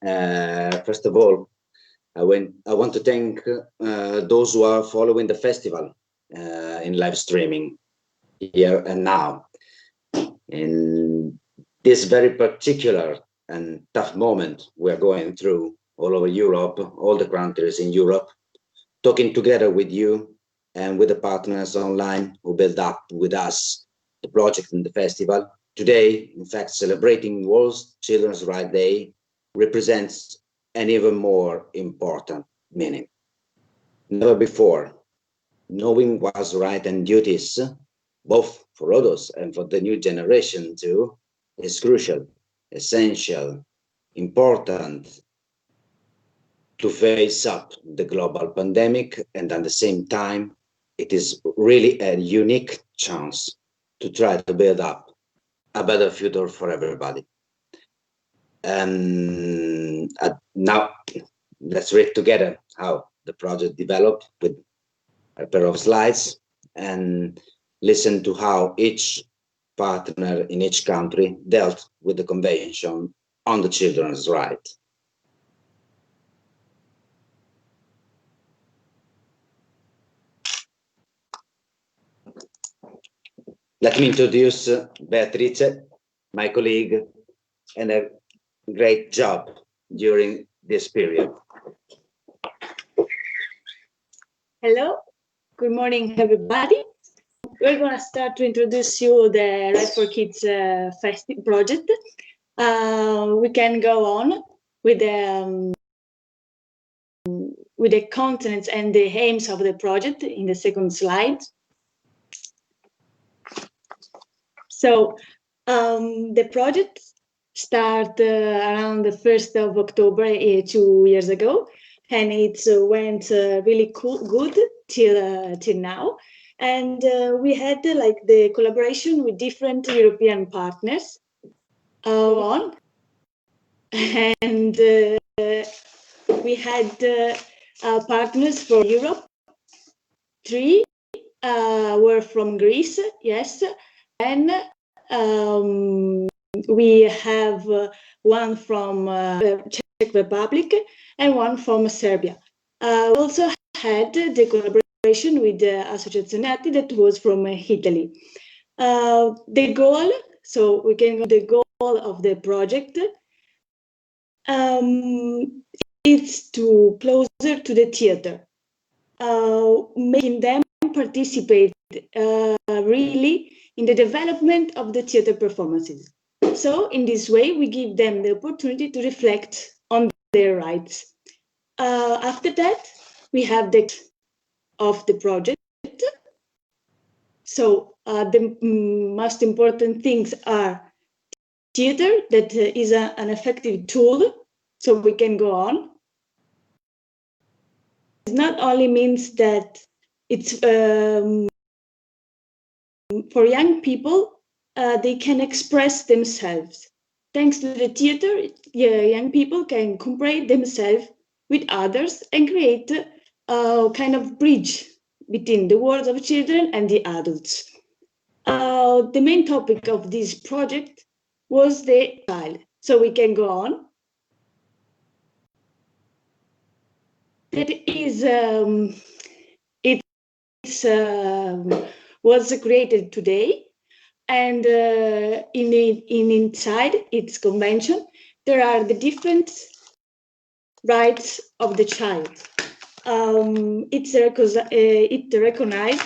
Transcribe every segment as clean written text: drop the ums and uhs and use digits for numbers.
First of all, I want to thank those who are following the festival in live streaming here and now. In this very particular and tough moment we're going through all over Europe, all the countries in Europe, talking together with you and with the partners online who build up with us the project and the festival. Today, in fact, celebrating World Children's Rights Day represents an even more important meaning. Never before, knowing what's right and duties, both for adults and for the new generation too, is crucial, essential, important to face up the global pandemic, and at the same time, it is really a unique chance to try to build up a better future for everybody. And now let's read together how the project developed with a pair of slides and listen to how each partner in each country dealt with the Convention on the Children's Rights. Let me introduce Beatrice, my colleague, and a great job during this period. Hello, good morning, everybody. We're going to start to introduce you the Right for Kids project. We can go on with the contents and the aims of the project in the second slide. So the project started around the 1st of October 2 years ago, and it went really good till now. And we had like the collaboration with different European partners on, and we had partners for Europe. 3 were from Greece, yes, and we have one from Czech Republic and one from Serbia. We also had the collaboration with the Associazione Aida that was from Italy. The goal, so we can go the goal of the project is to closer to the theater, making them participate really in the development of the theater performances. So in this way, we give them the opportunity to reflect on their rights. After that, we have the of the project. So the most important things are theater, that is an effective tool, so we can go on. It not only means that it's for young people, they can express themselves. Thanks to the theater, young people can compare themselves with others and create a kind of bridge between the world of children and the adults. The main topic of this project was the child. So we can go on. That is, was created today, and inside its convention, there are the different rights of the child. It's recognized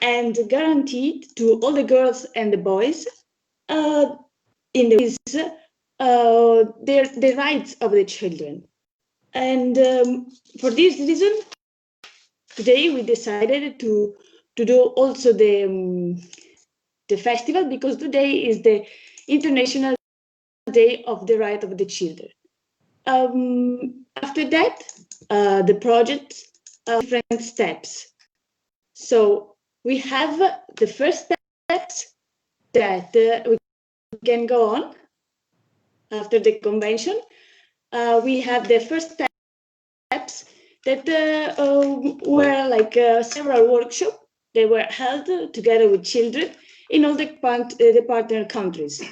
and guaranteed to all the girls and the boys in the rights of the children. And for this reason, today we decided to do also the festival, because today is the International Day of the Right of the Children. After that, the project different steps. So we have the first steps that we can go on after the convention. We have the first steps that were like several workshops. They were held together with children in all the partner countries.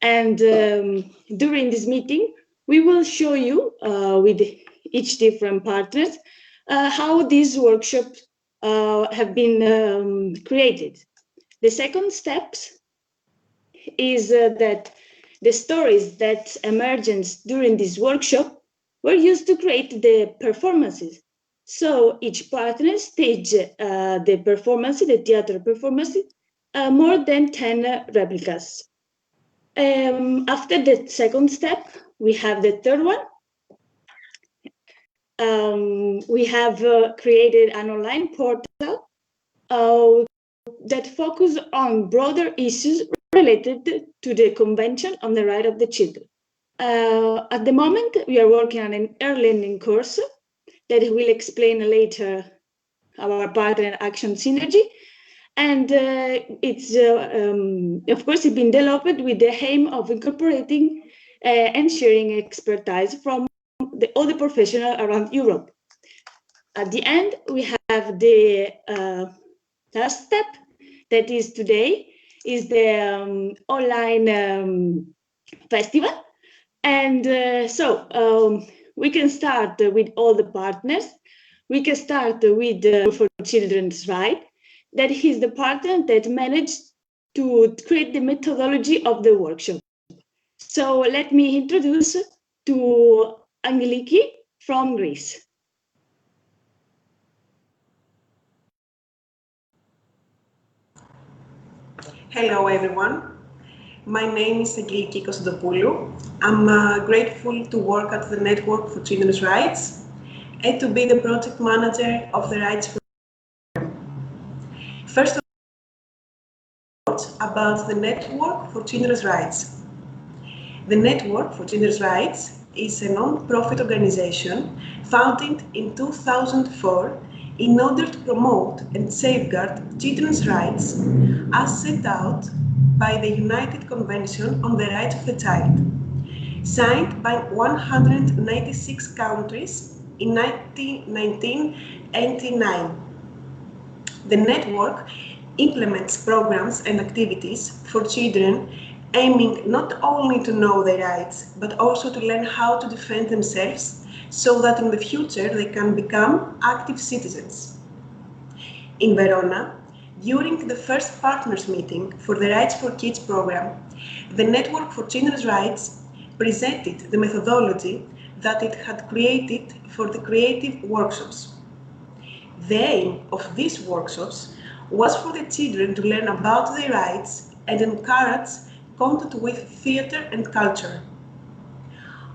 And during this meeting, we will show you with each different partners how these workshops have been created. The second step is that the stories that emerged during this workshop were used to create the performances. So each partner staged the performance, the theater performance, more than 10 replicas. After the second step, we have the third one. We have created an online portal that focuses on broader issues related to the Convention on the Rights of the Children. At the moment, we are working on an early learning course that will explain later our partner action synergy. And it's, of course, it's been developed with the aim of incorporating and sharing expertise from the other professionals around Europe. At the end, we have the last step, that is today, is the online festival. And so we can start with all the partners. We can start with for Children's Rights. That is the partner that managed to create the methodology of the workshop. So let me introduce to Angeliki from Greece. Hello everyone, my name is Angeliki Konstantopoulou. I'm grateful to work at the Network for Children's Rights and to be the project manager of the Rights Program. First of all, about the Network for Children's Rights. The Network for Children's Rights is a non-profit organization founded in 2004 in order to promote and safeguard children's rights as set out by the United Convention on the Rights of the Child, signed by 196 countries in 1989. The network implements programs and activities for children aiming not only to know their rights, but also to learn how to defend themselves so that in the future they can become active citizens. In Verona, during the first partners meeting for the Rights for Kids program, the Network for Children's Rights presented the methodology that it had created for the creative workshops. The aim of these workshops was for the children to learn about their rights and encourage contact with theatre and culture.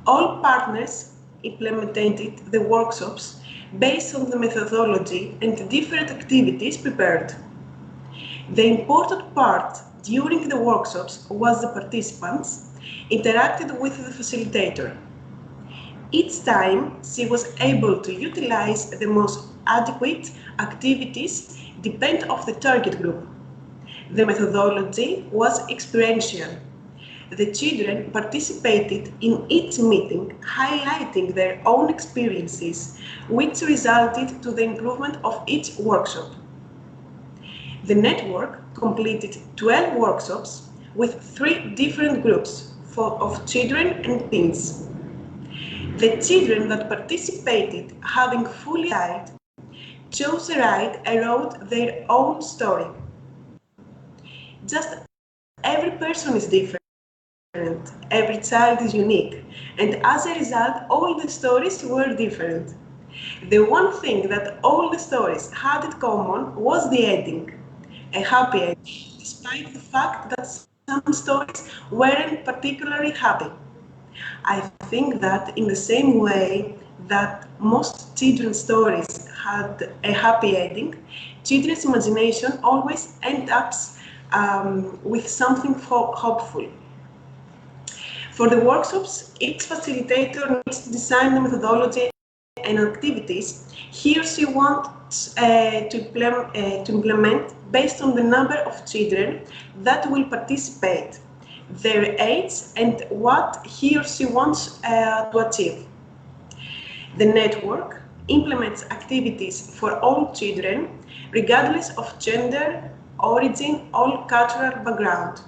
All partners implemented the workshops based on the methodology and different activities prepared. The important part during the workshops was the participants interacted with the facilitator. Each time she was able to utilize the most adequate activities depending on the target group. The methodology was experiential. The children participated in each meeting, highlighting their own experiences, which resulted to the improvement of each workshop. The network completed 12 workshops with 3 different groups of children and teens. The children that participated, having fully died, chose a right and wrote their own story. Just every person is different. Every child is unique, and as a result, all the stories were different. The one thing that all the stories had in common was the ending, a happy ending, despite the fact that some stories weren't particularly happy. I think that in the same way that most children's stories had a happy ending, children's imagination always ends up with something hopeful. For the workshops, each facilitator needs to design the methodology and activities he or she wants to implement based on the number of children that will participate, their age, and what he or she wants to achieve. The network implements activities for all children, regardless of gender, origin, or cultural background.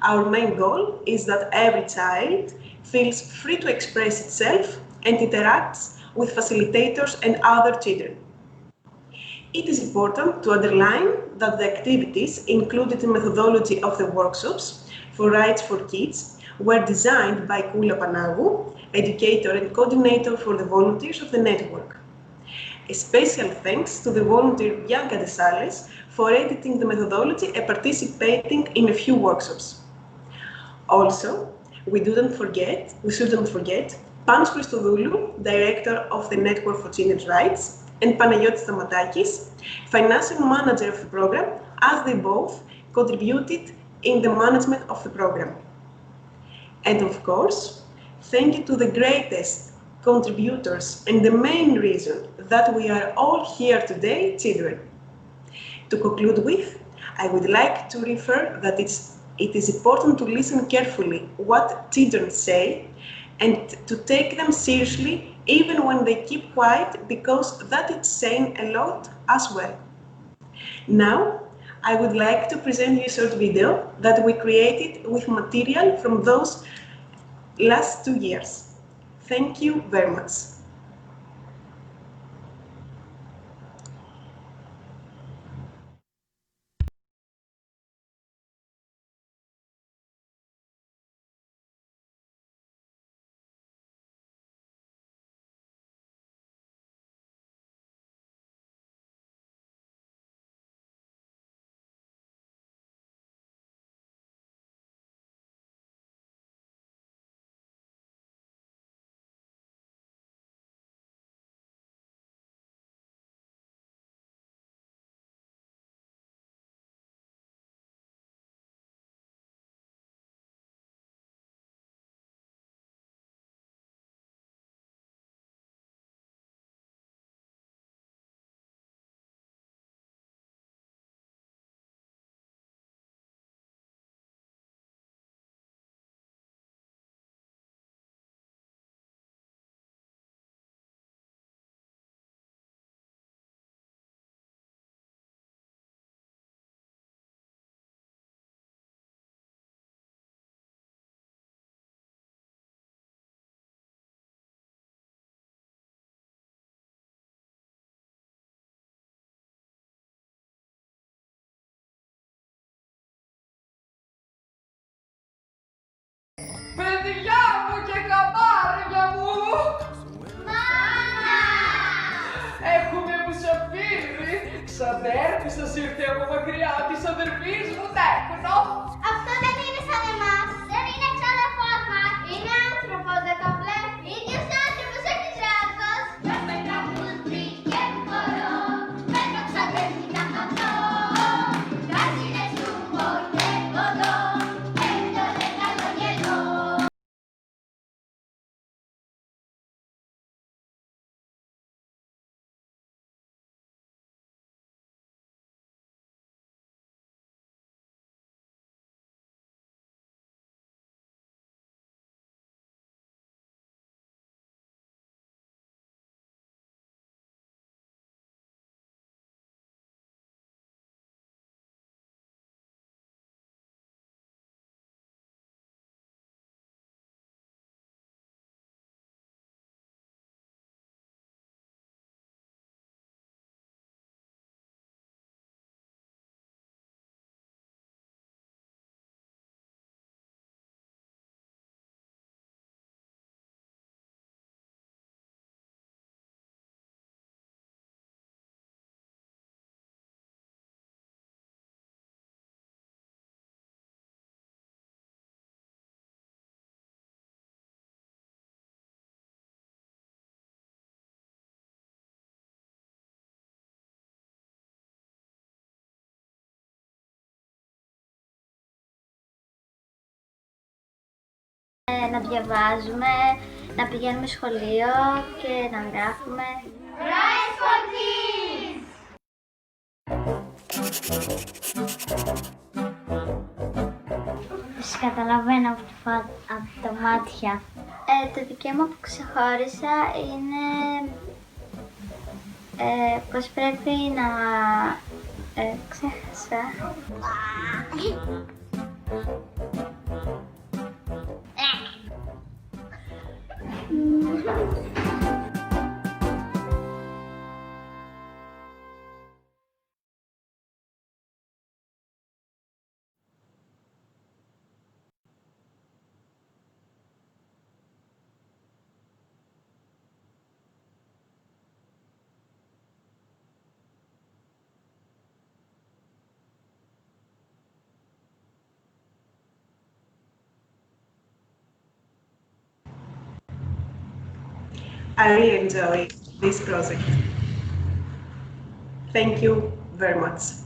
Our main goal is that every child feels free to express itself and interacts with facilitators and other children. It is important to underline that the activities included in methodology of the workshops for Rights for Kids were designed by Kula Panagu, educator and coordinator for the volunteers of the network. A special thanks to the volunteer Bianca De Sales for editing the methodology and participating in a few workshops. Also, we shouldn't forget Panos Christodoulou, director of the Network for Children's Rights, and Panagiotis Stamatakis, financial manager of the program, as they both contributed in the management of the program. And of course, thank you to the greatest contributors and the main reason that we are all here today, children. To conclude with, I would like to refer that it is important to listen carefully what children say and to take them seriously even when they keep quiet, because that is saying a lot as well. Now, I would like to present you a short video that we created with material from those last 2 years. Thank you very much. Παιδιά μου και καμάρια μου! Μάνα! Έχουμε μουσαφίρι! Ξαδέρφη σας ήρθε από μακριά της αδερφής μου τέκνο! Αυτό δεν είναι σαν εμάς! Δεν είναι ξάδερφός μας! Είναι άνθρωπος, δεν το βλέπεις! Ίδιος άνθρωπος, έχεις ράβδος! Κι ως πέτρα που βρήκε που χωρώ, πέτρα ξαδέρφη να χαθώ. Πράσινες του πόρτε κοντό, έκτο δεν καλό γελό. Να διαβάζουμε, να πηγαίνουμε σχολείο και να γράφουμε. Rights for Kids! Καταλαβαίνω από τα μάτια. Το δικαίωμα που ξεχώρισα είναι πως πρέπει να... ξέχασα. I really enjoy this project. Thank you very much.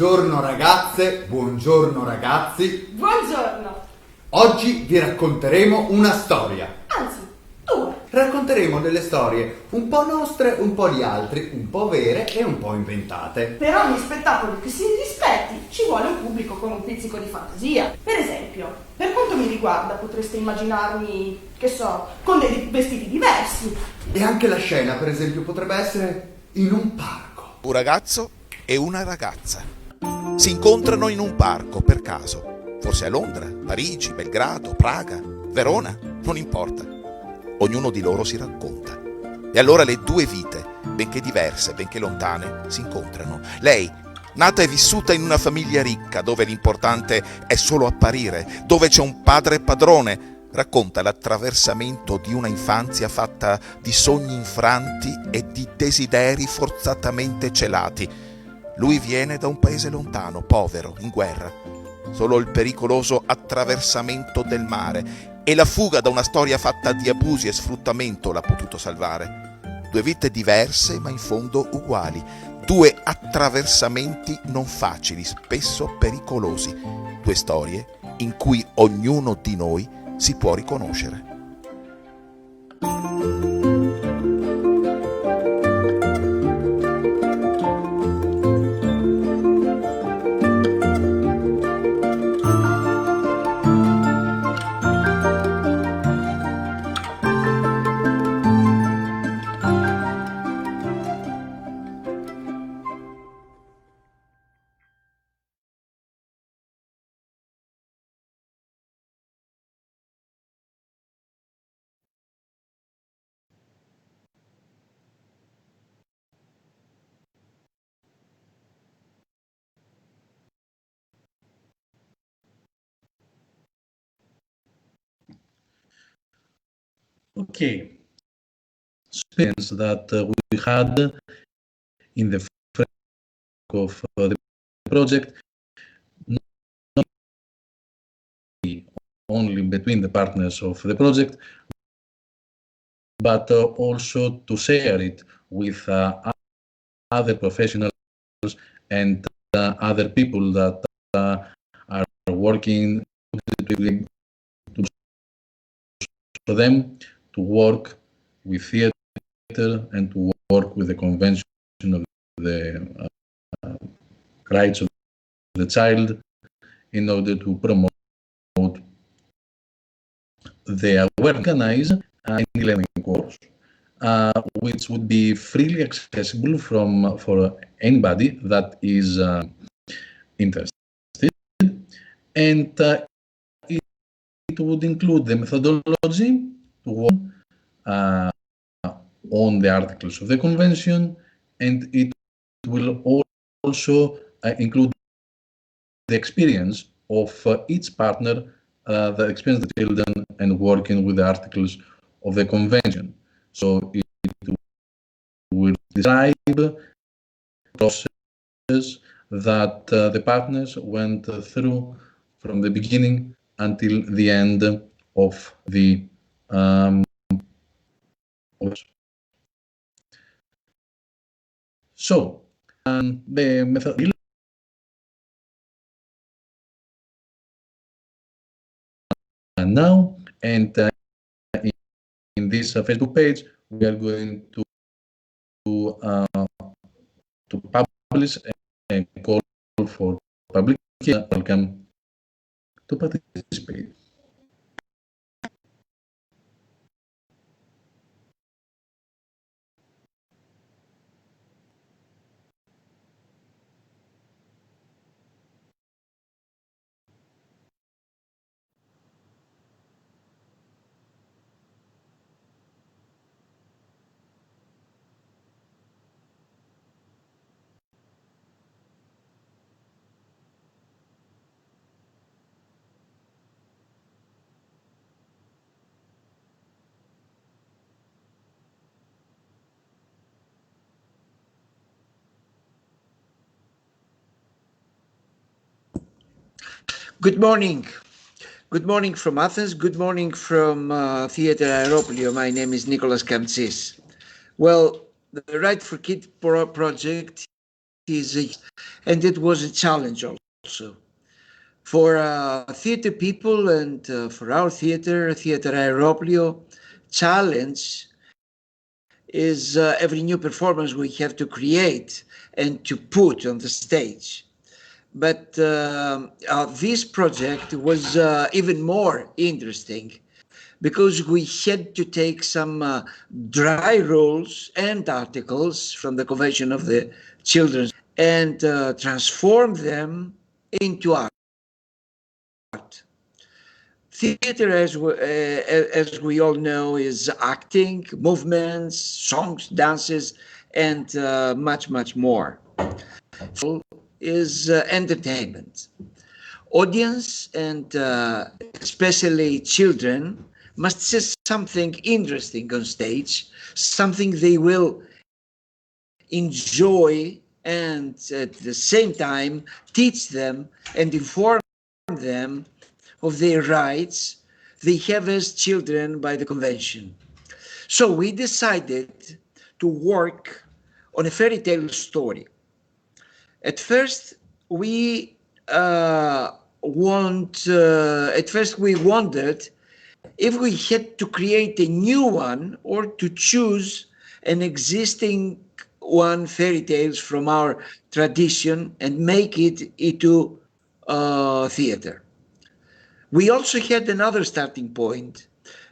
Buongiorno ragazze, buongiorno ragazzi. Buongiorno! Oggi vi racconteremo una storia. Anzi, due. Racconteremo delle storie un po' nostre, un po' di altri, un po' vere e un po' inventate. Per ogni spettacolo che si rispetti ci vuole un pubblico con un pizzico di fantasia. Per esempio, per quanto mi riguarda potreste immaginarmi, che so, con dei vestiti diversi. E anche la scena, per esempio, potrebbe essere in un parco. Un ragazzo e una ragazza si incontrano in un parco per caso, forse a Londra, Parigi, Belgrado, Praga, Verona, non importa. Ognuno di loro si racconta. E allora le due vite, benché diverse, benché lontane, si incontrano. Lei, nata e vissuta in una famiglia ricca, dove l'importante è solo apparire, dove c'è un padre padrone, racconta l'attraversamento di una infanzia fatta di sogni infranti e di desideri forzatamente celati. Lui viene da un paese lontano, povero, in guerra. Solo il pericoloso attraversamento del mare e la fuga da una storia fatta di abusi e sfruttamento l'ha potuto salvare. Due vite diverse ma in fondo uguali. Due attraversamenti non facili, spesso pericolosi. Due storie in cui ognuno di noi si può riconoscere. Okay. Experience that we had in the framework of the project, not only between the partners of the project, but also to share it with other professionals and other people that are working to for them to work with theater and to work with the Convention of the Rights of the Child in order to promote the organize an e-learning course, which would be freely accessible for anybody that is interested, and it would include the methodology to work on the articles of the convention, and it will also include the experience of each partner, the experience of the children and working with the articles of the convention. So it will describe the process that the partners went through from the beginning until the end of the so the method now, and in this Facebook page we are going to publish a call for public. Welcome to participate. Good morning. Good morning from Athens. Good morning from Theatre Aeroplio. My name is Nicholas Kamtsis. Well, the Right for Kids project is, and it was a challenge also. For theatre people and for our theatre, Theatre Aeroplio, challenge is every new performance we have to create and to put on the stage. But this project was even more interesting because we had to take some dry rules and articles from the Convention of the Children and transform them into art. Theater, as we all know, is acting, movements, songs, dances, and much, much more. Is entertainment. Audience and especially children must see something interesting on stage, something they will enjoy and at the same time teach them and inform them of their rights they have as children by the convention. So we decided to work on a fairy tale story. At first, we wondered if we had to create a new one or to choose an existing one fairy tales from our tradition and make it into theater. We also had another starting point,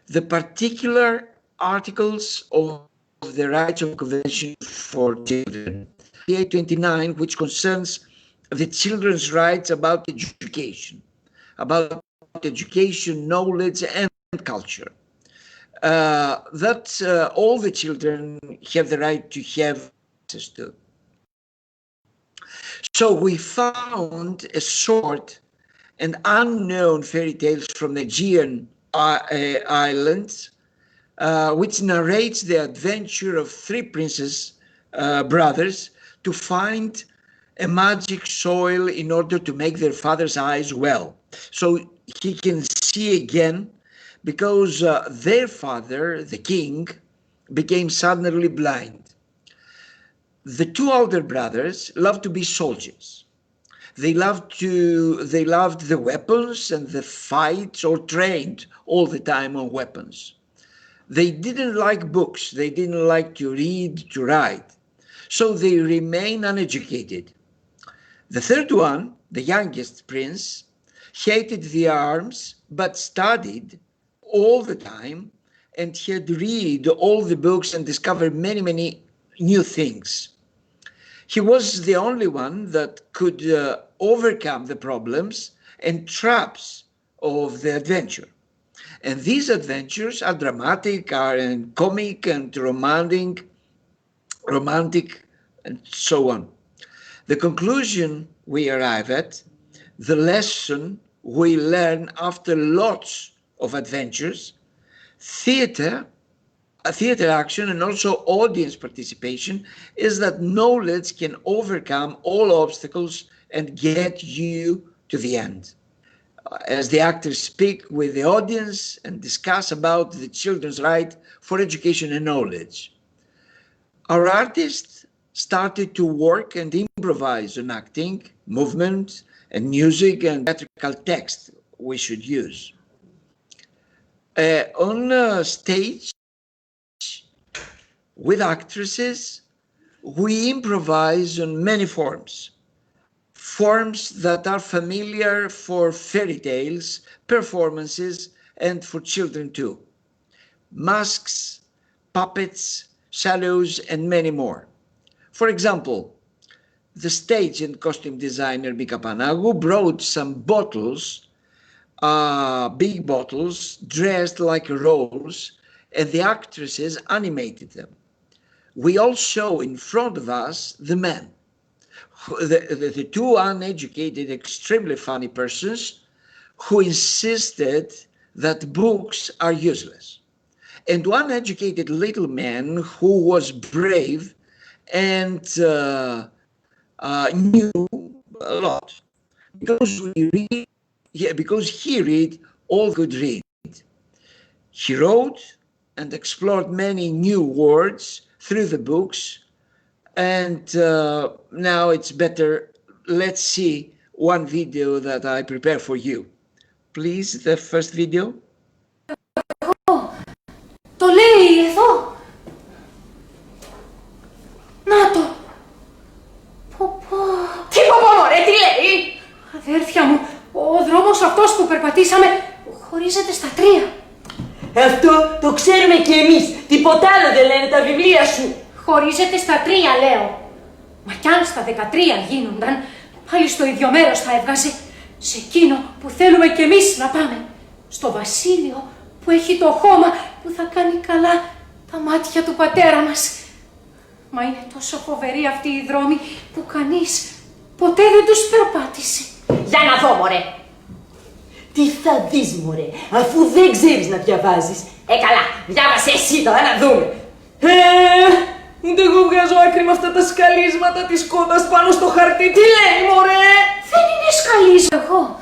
the particular articles of the Rights of Convention for Children. 29, which concerns the children's rights about education, knowledge, and culture. That all the children have the right to have access to. So we found a short and unknown fairy tales from the Aegean islands which narrates the adventure of three princess brothers to find a magic soil in order to make their father's eyes well, so he can see again, because their father, the king, became suddenly blind. The two older brothers loved to be soldiers. They loved the weapons and the fights, or trained all the time on weapons. They didn't like books. They didn't like to read, to write. So they remain uneducated. The third one, the youngest prince, hated the arms, but studied all the time and had read all the books and discovered many, many new things. He was the only one that could overcome the problems and traps of the adventure. And these adventures are dramatic, and comic and romantic, and so on. The conclusion we arrive at, the lesson we learn after lots of adventures, theater action and also audience participation, is that knowledge can overcome all obstacles and get you to the end. As the actors speak with the audience and discuss about the children's right for education and knowledge. Our artists started to work and improvise on acting, movement, and music and theatrical text we should use. On stage, with actresses, we improvise on many forms that are familiar for fairy tales, performances, and for children too. Masks, puppets, shadows, and many more. For example, the stage and costume designer Mika Panagu brought some bottles, big bottles, dressed like roles, and the actresses animated them. We all show in front of us the men, the two uneducated, extremely funny persons who insisted that books are useless, and one educated little man who was brave and knew a lot because he read all could read. He wrote and explored many new words through the books, and now it's better. Let's see one video that I prepared for you. Please, the first video. Το λέει εδώ. Να το. Τι πω μωρέ, τι λέει? Αδέρφια μου, ο δρόμος αυτός που περπατήσαμε χωρίζεται στα τρία. Αυτό το ξέρουμε κι εμείς. Τίποτα άλλο δεν λένε τα βιβλία σου. Χωρίζεται στα τρία, λέω. Μα κι αν στα 13 γίνονταν, πάλι στο ίδιο μέρος θα έβγαζε. Σε εκείνο που θέλουμε κι εμείς να πάμε. Στο βασίλειο που έχει το χώμα που θα κάνει καλά τα μάτια του πατέρα μας. Μα είναι τόσο φοβεροί αυτοί οι δρόμοι που κανείς ποτέ δεν τους περπάτησε. Για να δω, μωρέ. Τι θα δεις, μωρέ, αφού δεν ξέρεις να διαβάζεις. Καλά, διάβασε εσύ τώρα να δούμε. Ούτε εγώ βγάζω άκρη με αυτά τα σκαλίσματα της κότας πάνω στο χαρτί. Τι λέει, μωρέ? Δεν είναι σκαλίζω εγώ.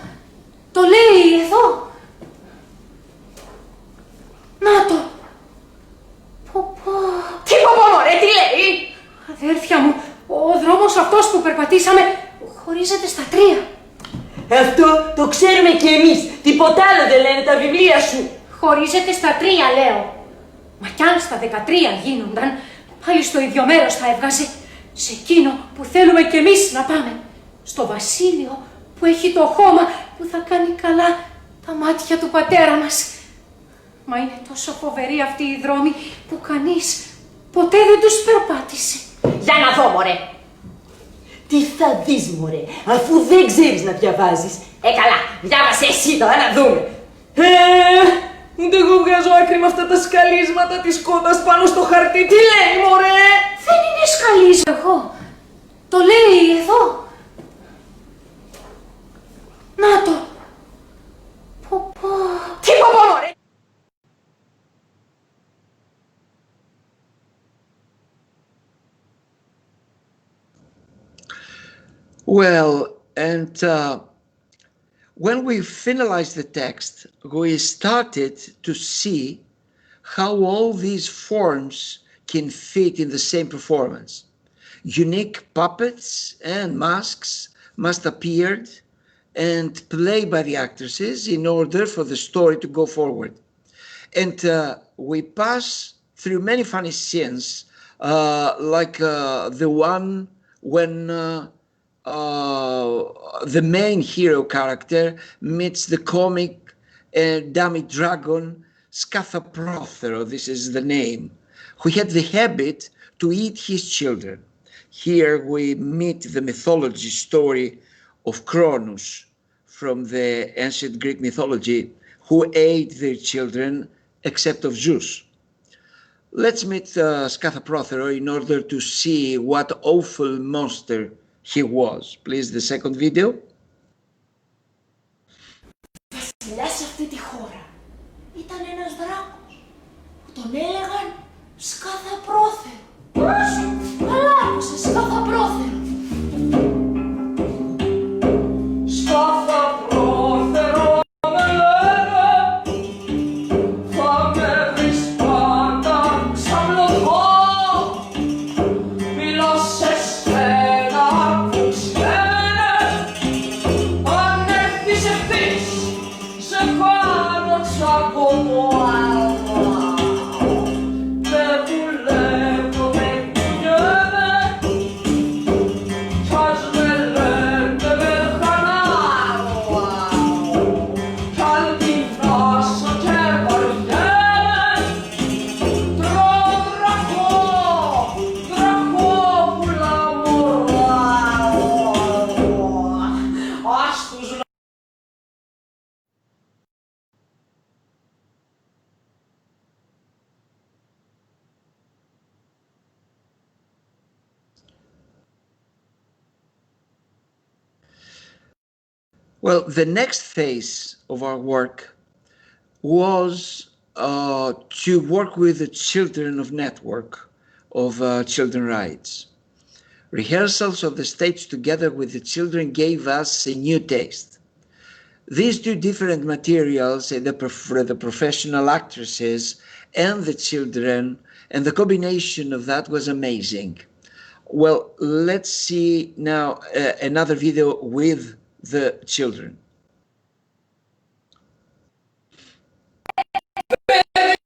Το λέει εδώ. Να το. Τι πω μωρέ, τι λέει? Αδέρφια μου, ο δρόμος αυτός που περπατήσαμε χωρίζεται στα τρία. Αυτό το ξέρουμε κι εμείς. Τίποτα άλλο δεν λένε τα βιβλία σου. Χωρίζεται στα τρία, λέω. Μα κι αν στα 13 γίνονταν, πάλι στο ίδιο μέρος θα έβγαζε. Σε εκείνο που θέλουμε κι εμείς να πάμε. Στο βασίλειο που έχει το χώμα που θα κάνει καλά τα μάτια του πατέρα μας. Μα είναι τόσο φοβεροί αυτοί οι δρόμοι που κανείς ποτέ δεν τους περπάτησε. Για να δω, μωρέ. Τι θα δεις, μωρέ, αφού δεν ξέρεις να διαβάζεις. Καλά, διάβασε εσύ τώρα να δούμε. Ούτε εγώ βγάζω άκρη με αυτά τα σκαλίσματα της κότας πάνω στο χαρτί. Τι λέει, μωρέ? Δεν είναι σκαλίζω εγώ. Το λέει εδώ. Να το. Τι πω μωρέ? Well, and when we finalized the text, we started to see how all these forms can fit in the same performance. Unique puppets and masks must appear and play by the actresses in order for the story to go forward. And we pass through many funny scenes, like the one when the main hero character meets the comic dummy dragon Scathaprothero, this is the name, who had the habit to eat his children. Here we meet the mythology story of Cronus from the ancient Greek mythology, who ate their children except of Zeus. Let's meet Scathaprothero in order to see what awful monster he was. Please, the second video. Βασιλιάς σε αυτή τη χώρα ήταν ένας δράκος που τον έλεγαν Σκαθαπρόθερο. Αλλά άκουσε, Σκαθαπρόθερο. Σκαθαπρόθερο με λένε, θα με βρεις πάντα σαν λογό. Μιλώ σε σένα που ξένε, αν έρθεις ευθύς, σε κάνω τσακωμό. Δεν δουλεύω, δεν κουνιέμαι, κι ας με λένε με χανάρω. Κι αν πεινάσω και βαριέμαι, τρώω δρακόπουλα μωρά. Ας τους Well, the next phase of our work was to work with the children of network of children rights. Rehearsals of the stage together with the children gave us a new taste. These two different materials, the professional actresses and the children, and the combination of that was amazing. Well, let's see now another video with the children.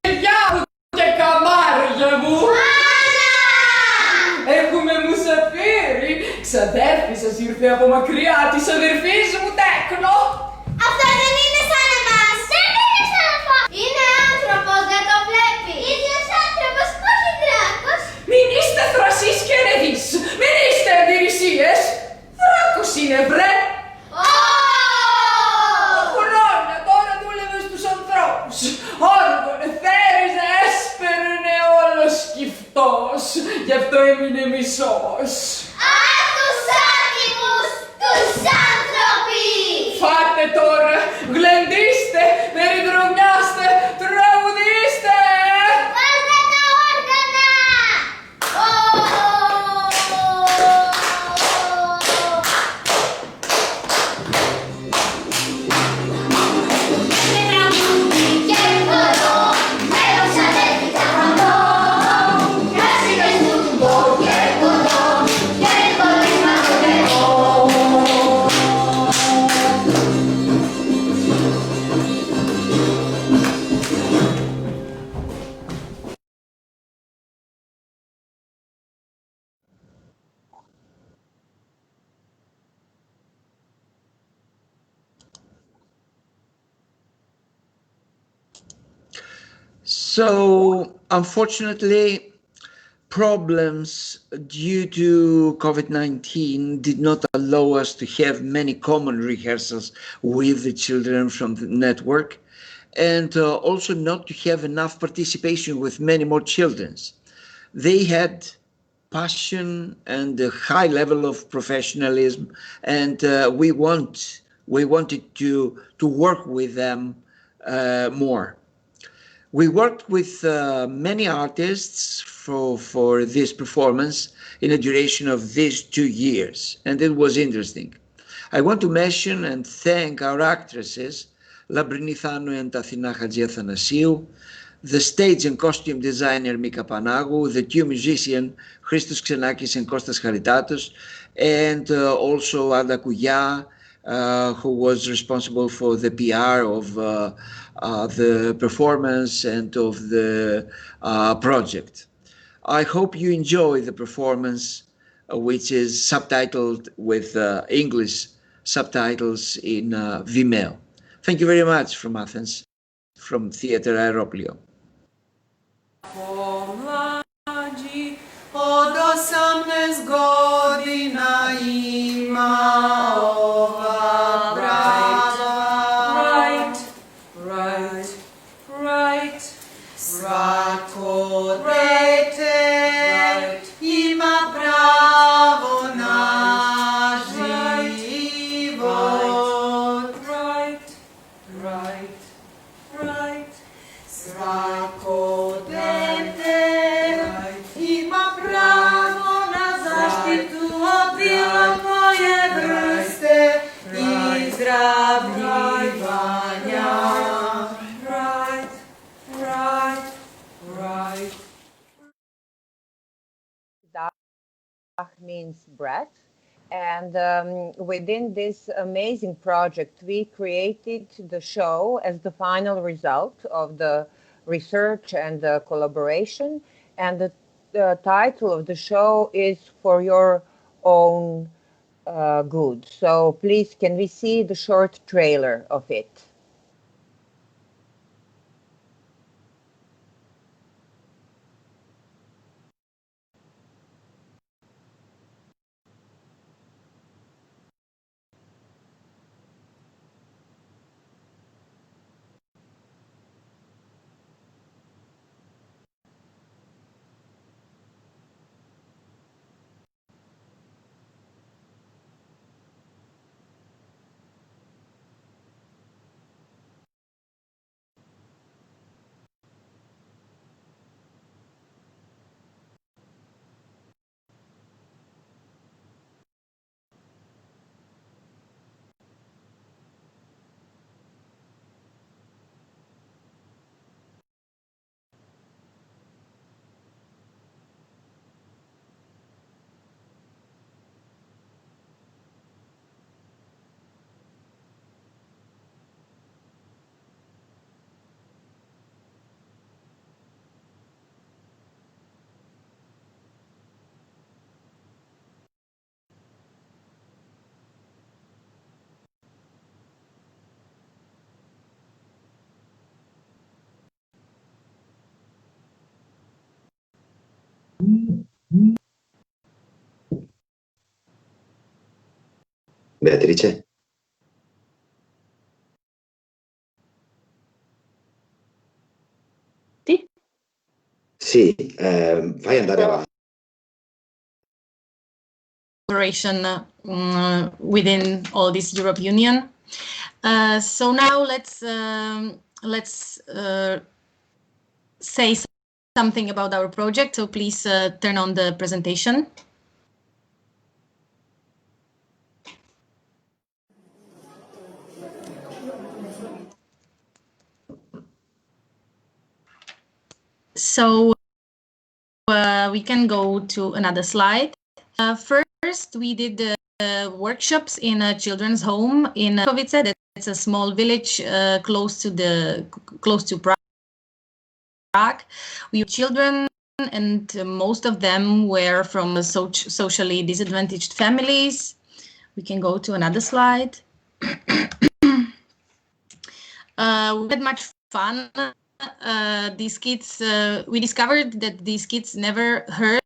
Παιδιά και καμάρια μου! Έχουμε μουσαφίρι! Ξαδέρφη σας ήρθε από μακριά της αδερφής μου τέκνο! Αυτό δεν είναι σαν εμάς! Δεν είναι σαν αυτό! Είναι άνθρωπος, δεν το βλέπει! Ίδιος άνθρωπος, όχι δράκος! Μην είστε θρασείς και ρεδείς! Μην είστε αντιρρησίες! Δράκος είναι βρε! Χρόνια τώρα δούλευε στους ανθρώπους! Όργωνε, θέριζε, έσπερνε όλος σκυφτός! Γι' αυτό έμεινε μισός! Τους άτιμους, τους άνθρωποι! Φάτε τώρα, γλεντήστε, περιδρομιάστε, τραγουδήστε! Βάλτε τα όργανα! Με τραγούδι και χορό, μέρος αδέρφικα χαμώ, κράσινες του τουμπό και κοντό, και κολλήμα το νερό. So, unfortunately, problems due to COVID-19 did not allow us to have many common rehearsals with the children from the network, and also not to have enough participation with many more children. They had passion and a high level of professionalism, and we wanted to work with them more. We worked with many artists for this performance in a duration of these 2 years, and it was interesting. I want to mention and thank our actresses, Labrini Thanu and Athina Hadjiathanasiou, the stage and costume designer Mika Panagu, the two musicians Christos Xenakis and Kostas Charitatos, and also Ada Kouya, who was responsible for the PR of the performance and of the project. I hope you enjoy the performance, which is subtitled with English subtitles in Vimeo. Thank you very much from Athens, from Theatre Aeroplio. Od 18 godina ima ova brava. Right. Svako dete ima pravo na život. Right. Svako dete ima pravo na zaštitu od bilo koje vrste izrabljivanja. Right. Dach means breath, and within this amazing project, we created the show as the final result of the research and the collaboration, and the title of the show is For Your Own Good. So please, can we see the short trailer of it? Beatrice? Sì, fai andare avanti. Cooperation within all this European Union. So now let's say something about our project. So please turn on the presentation. So we can go to another slide. First, we did workshops in a children's home in Kovice. That's a small village close to Prague. We have children, and most of them were from socially disadvantaged families. We can go to another slide. We had much fun. These kids, we discovered that these kids never heard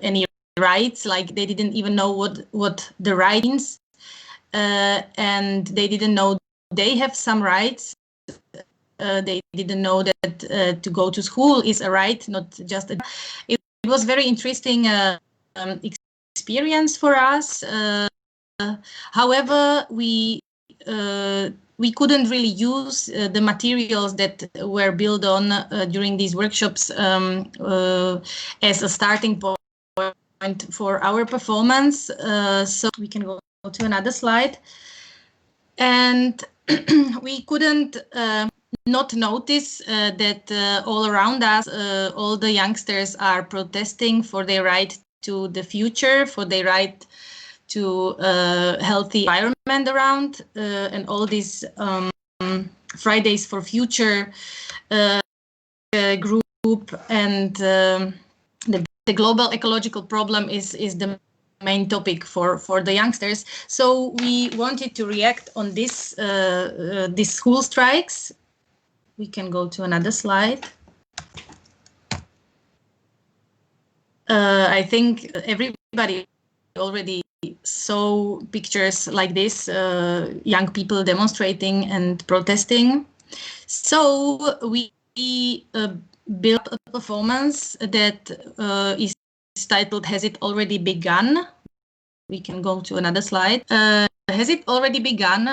any rights, like they didn't even know what the right means, and they didn't know they have some rights. They didn't know that to go to school is a right, not just a... It was very interesting experience for us. However, we we couldn't really use the materials that were built on during these workshops as a starting point for our performance. So we can go to another slide. And we couldn't not notice that all around us, all the youngsters are protesting for their right to the future, for their right to a healthy environment around, and all these Fridays for Future group, and the global ecological problem is the main topic for the youngsters. So we wanted to react on this these school strikes. We can go to another slide. I think everybody already saw pictures like this, young people demonstrating and protesting. So we built a performance that is titled "Has It Already Begun?" We can go to another slide. Has It Already Begun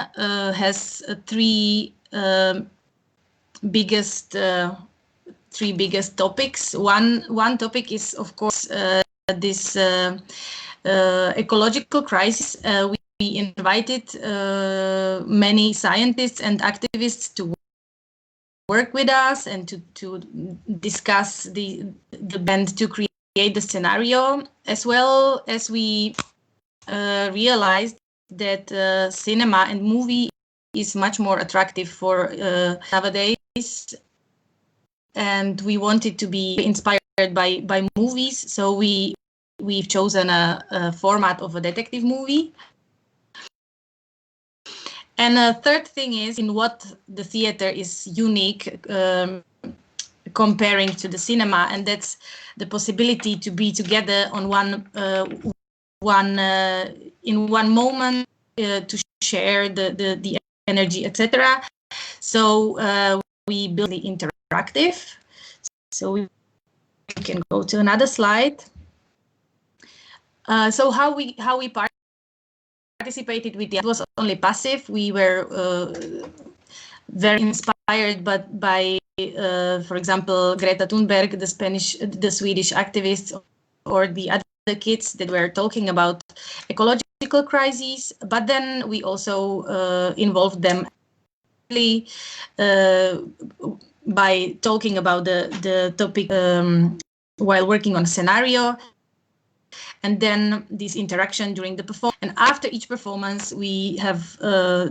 has three biggest topics. One topic is, of course, this ecological crisis. We invited many scientists and activists to work with us and to discuss the band to create the scenario, as well as we realized that cinema and movie is much more attractive for nowadays, and we wanted to be inspired by movies, so we've chosen a format of a detective movie. And a third thing is in what the theater is unique comparing to the cinema, and that's the possibility to be together on in one moment, to share the energy, etc. So we build the interactive. So we can go to another slide. So how we participated with it was only passive. We were very inspired, by for example, Greta Thunberg, the Swedish activists, or the other kids that were talking about ecological crises. But then we also involved them by talking about the topic while working on a scenario, and then this interaction during the performance. And after each performance, we have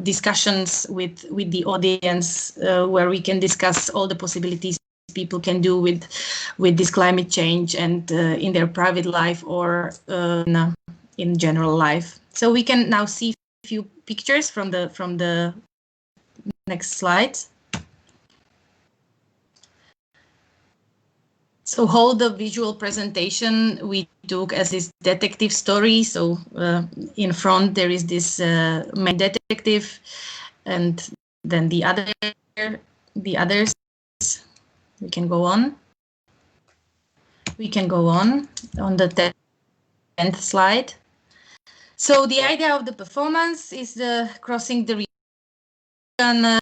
discussions with the audience where we can discuss all the possibilities people can do with this climate change, and in their private life or in general life. So we can now see a few pictures from the next slide. So whole the visual presentation we took as this detective story. So in front there is this main detective, and then the others. We can go on. We can go on the 10th slide. So the idea of the performance is crossing the region,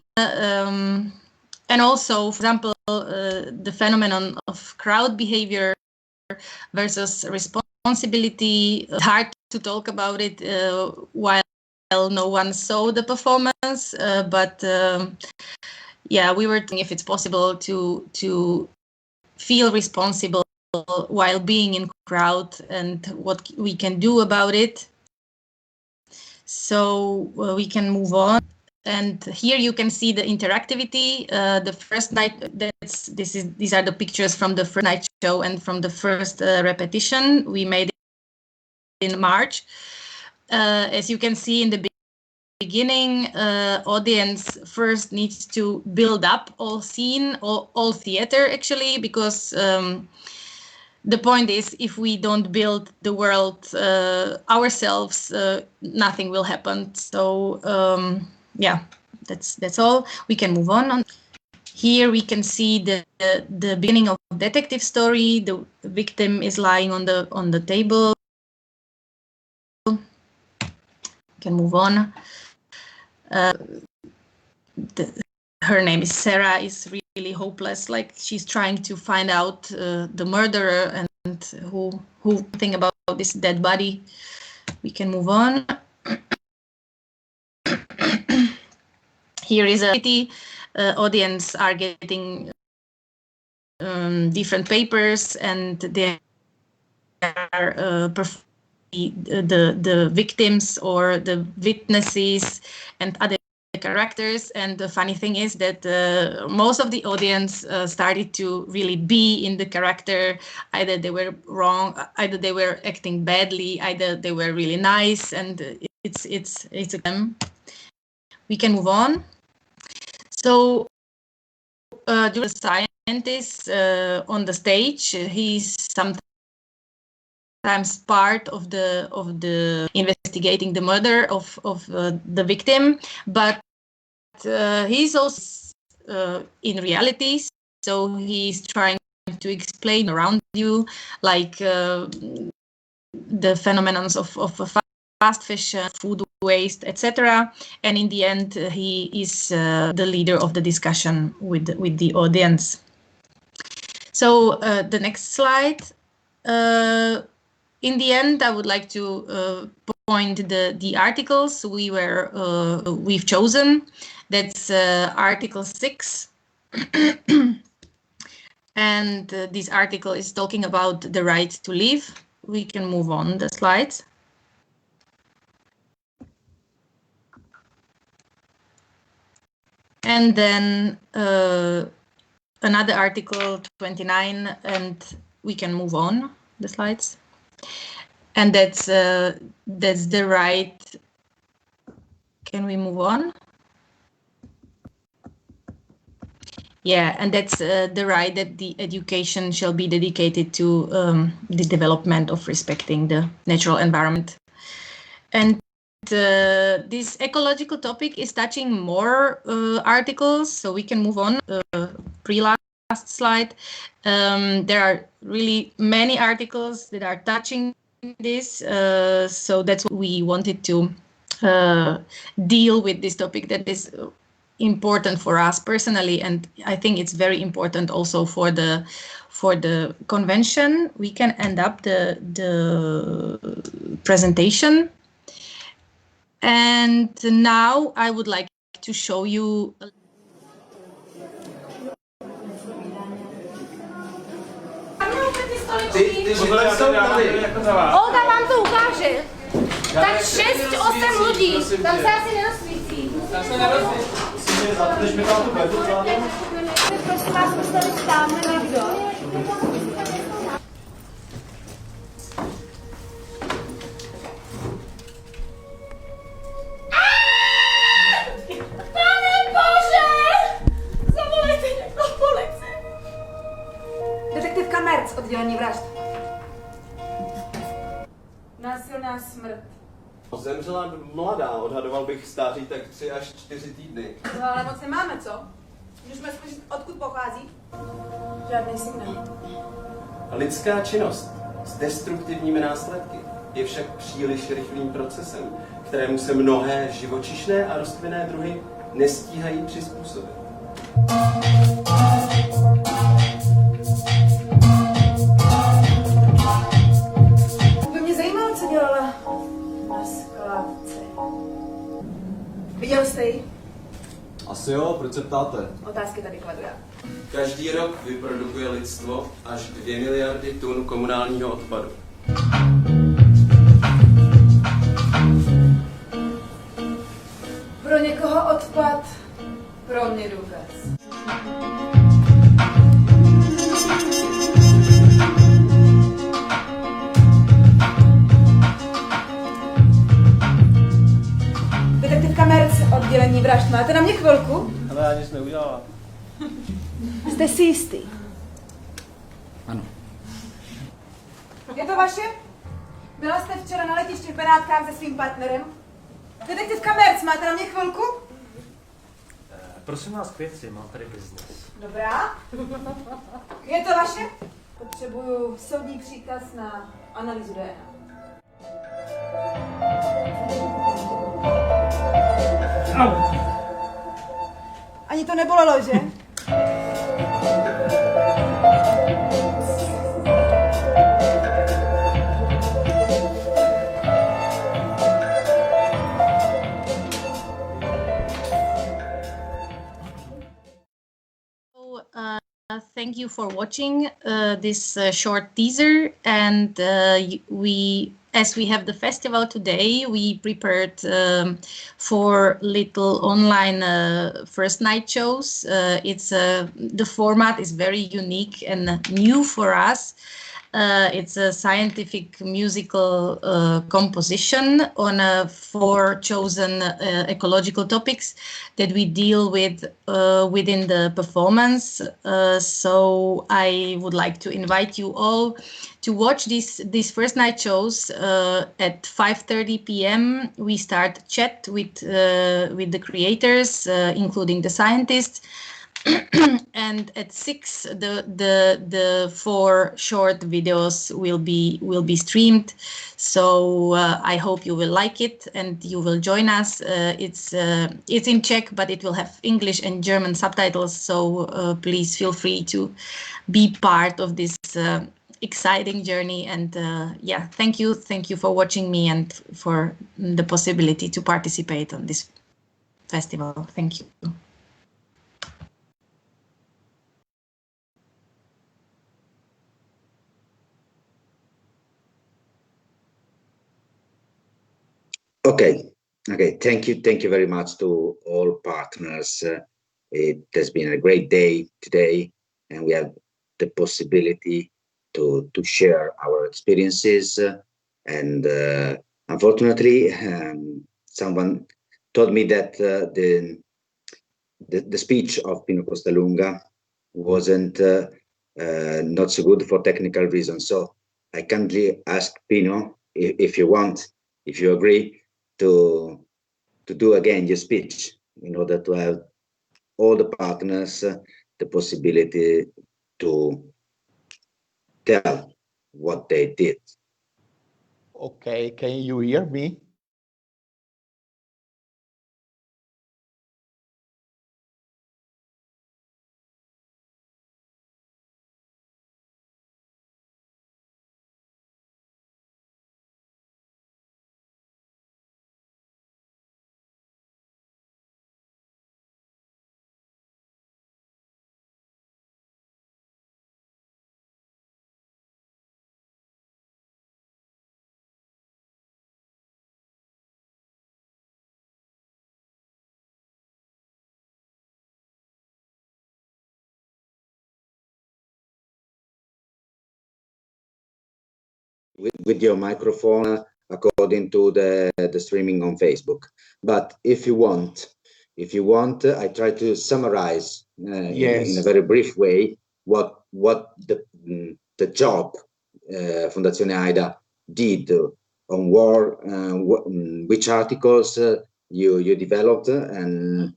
and also, for example, the phenomenon of crowd behavior versus responsibility. Hard to talk about it while no one saw the performance, but yeah, we were thinking if it's possible to feel responsible while being in crowd, and what we can do about it. So we can move on. And here you can see the interactivity. The first night, these are the pictures from the first night show and from the first repetition we made in March. As you can see in the beginning, audience first needs to build up all scene, all theater actually, because the point is, if we don't build the world ourselves, nothing will happen. So yeah, that's all. We can move on. Here we can see the beginning of detective story. The victim is lying on the table. We can move on. her name is Sarah, is really hopeless. Like she's trying to find out the murderer and who think about this dead body. We can move on. Here is a audience are getting different papers, and they are the victims or the witnesses and other characters. And the funny thing is that most of the audience started to really be in the character. Either they were wrong, either they were acting badly, either they were really nice, and it's a them. We can move on. So the scientist on the stage, he's sometimes part of the investigating the murder of the victim, but he's also in reality, so he's trying to explain around you, like the phenomenon of fast fashion, food waste, etc. And in the end, he is the leader of the discussion with the audience. So the next slide. In the end, I would like to point the articles we've chosen. That's Article 6. And this article is talking about the right to live. We can move on the slides. And then another article, 29, and we can move on the slides. And that's the right. Can we move on? Yeah, and that's the right that the education shall be dedicated to the development of respecting the natural environment. And this ecological topic is touching more articles, so we can move on. Pre-last slide. There are really many articles that are touching this, so that's what we wanted to deal with this topic that is important for us personally, and I think it's very important also for the convention. We can end up the presentation. And now I would like to show you. Olga vám to ukáže. Tak 6-8 lidí, tam se asi nerozsvítí. Tam se nerozsvítí. Prosím vás, postavit tamhle někdo. Pane Bože! Zavolejte někoho policii. Detektivka Merc, oddělení vražd. Násilná smrt. Zemřela mladá, odhadoval bych stáří tak 3 až 4 týdny. No ale moc nemáme, co? Můžeme zkusit, odkud pochází? Žádný signál. Lidská činnost s destruktivními následky je však příliš rychlým procesem, kterému se mnohé živočišné a rostlinné druhy nestíhají přizpůsobit. By mě zajímalo, co dělala na skládce. Viděl jste ji? Asi jo, proč se ptáte? Otázky tady kladu já. Každý rok vyprodukuje lidstvo až 2 miliardy tun komunálního odpadu. Pro někoho odpad, pro mě důkaz. Detektivka Merc, oddělení vražd. Máte na mě chvilku? Ale já nic neudělala. Jste si jistý? Ano. Je to vaše? Byla jste včera na letišti v Benátkách se svým partnerem? Detektivka Merc, máte na mě chvilku? Prosím vás k věci, mám tady biznes. Dobrá. Je to vaše? Potřebuju soudní příkaz na analýzu DNA. Ani to nebolelo, že? Thank you for watching this short teaser, and as we have the festival today, we prepared 4 little online first night shows. The format is very unique and new for us. It's a scientific musical composition on 4 chosen ecological topics that we deal with within the performance. So I would like to invite you all to watch these first night shows. At 5:30 p.m. we start chat with the creators, including the scientists. And at 6 the 4 short videos will be streamed. So I hope you will like it and you will join us. It's in Czech, but it will have English and German subtitles, so please feel free to be part of this exciting journey. And yeah, thank you for watching me and for the possibility to participate on this festival. Thank you. Okay. Thank you very much to all partners. It has been a great day today, and we have the possibility to share our experiences. And unfortunately, someone told me that the speech of Pino Costalunga wasn't not so good for technical reasons. So I kindly ask Pino if you agree, to do again your speech in order to have all the partners the possibility to tell what they did. Okay, can you hear me? With your microphone according to the streaming on Facebook. But if you want, I try to summarize in a very brief way what the job Fondazione Aida did on war, which articles you developed, and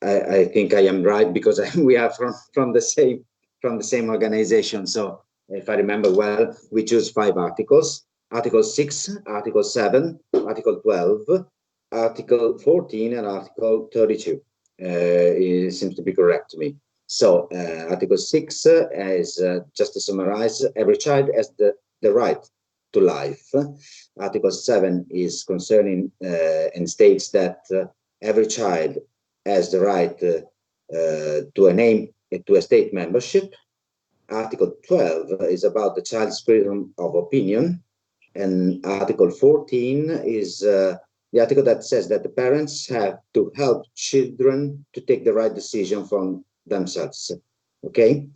I think I am right because we are from the same organization. So if I remember well, we choose 5 articles: Article 6, Article 7, Article 12, Article 14, and Article 32. It seems to be correct to me. So Article 6 is, just to summarize, every child has the right to life. Article 7 is concerning and states that every child has the right to a name, to a state membership. Article 12 is about the child's freedom of opinion, and Article 14 is the article that says that the parents have to help children to take the right decision from themselves. Okay,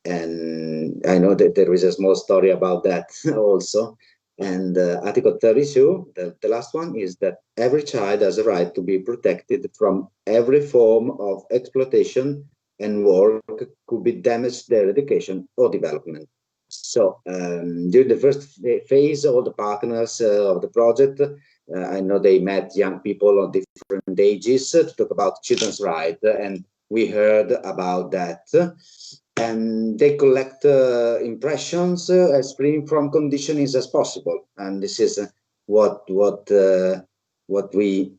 and I know that there is a small story about that also. And Article 32, the last one, is that every child has a right to be protected from every form of exploitation and work could be damaged their education or development. So during the first phase, all the partners of the project, I know they met young people of different ages to talk about children's rights, and we heard about that. And they collect impressions as free from conditionings as possible. And this is what we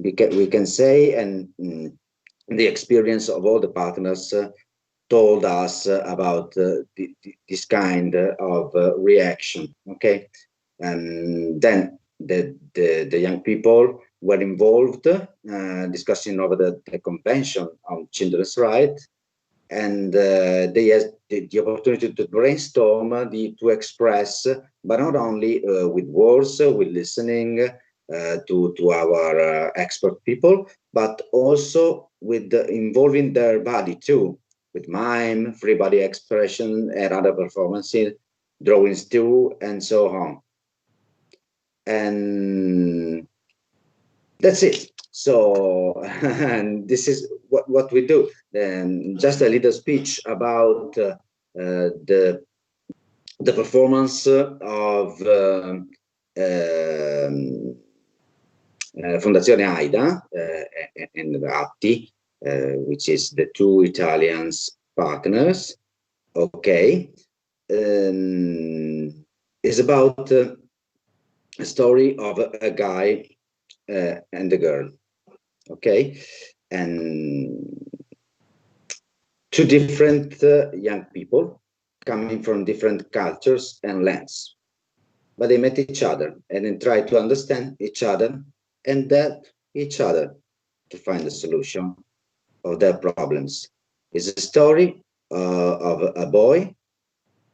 we can say, and the experience of all the partners told us about this kind of reaction. Okay, and then the young people were involved, discussing over the Convention on Children's Rights, and they had the opportunity to brainstorm, to express, but not only with words, with listening to our expert people, but also with involving their body too, with mime, free body expression, and other performances, drawings too, and so on. And that's it. So and this is what we do. Just a little speech about the performance of Fondazione Aida and Diritti, which is the two Italian partners. Okay, it's about a story of a guy and a girl. Okay, and two different young people coming from different cultures and lands, but they met each other and then tried to understand each other and help each other to find a solution of their problems. It's a story of a boy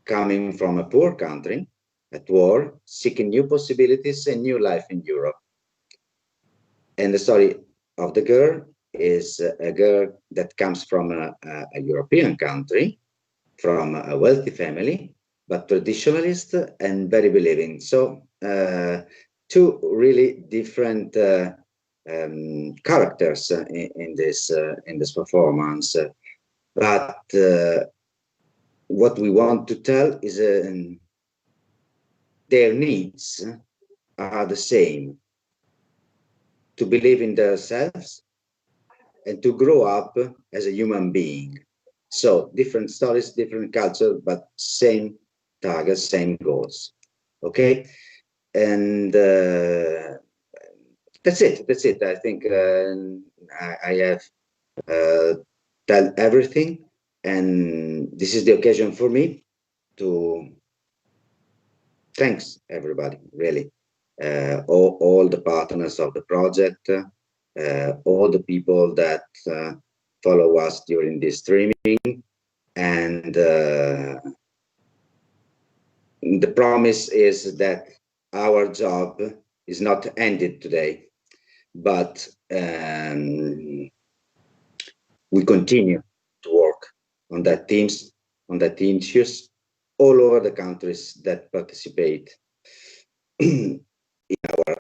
coming from a poor country at war, seeking new possibilities and new life in Europe. And the story of the girl is a girl that comes from a European country, from a wealthy family, but traditionalist and very believing. So two really different characters in this performance. But what we want to tell is their needs are the same: to believe in themselves and to grow up as a human being. So different stories, different culture, but same targets, same goals. Okay, and that's it. That's it. I think I have done everything, and this is the occasion for me to thanks everybody, really, all the partners of the project, all the people that follow us during this streaming, and the promise is that our job is not ended today, but we continue to work on that themes, on that issues all over the countries that participate in our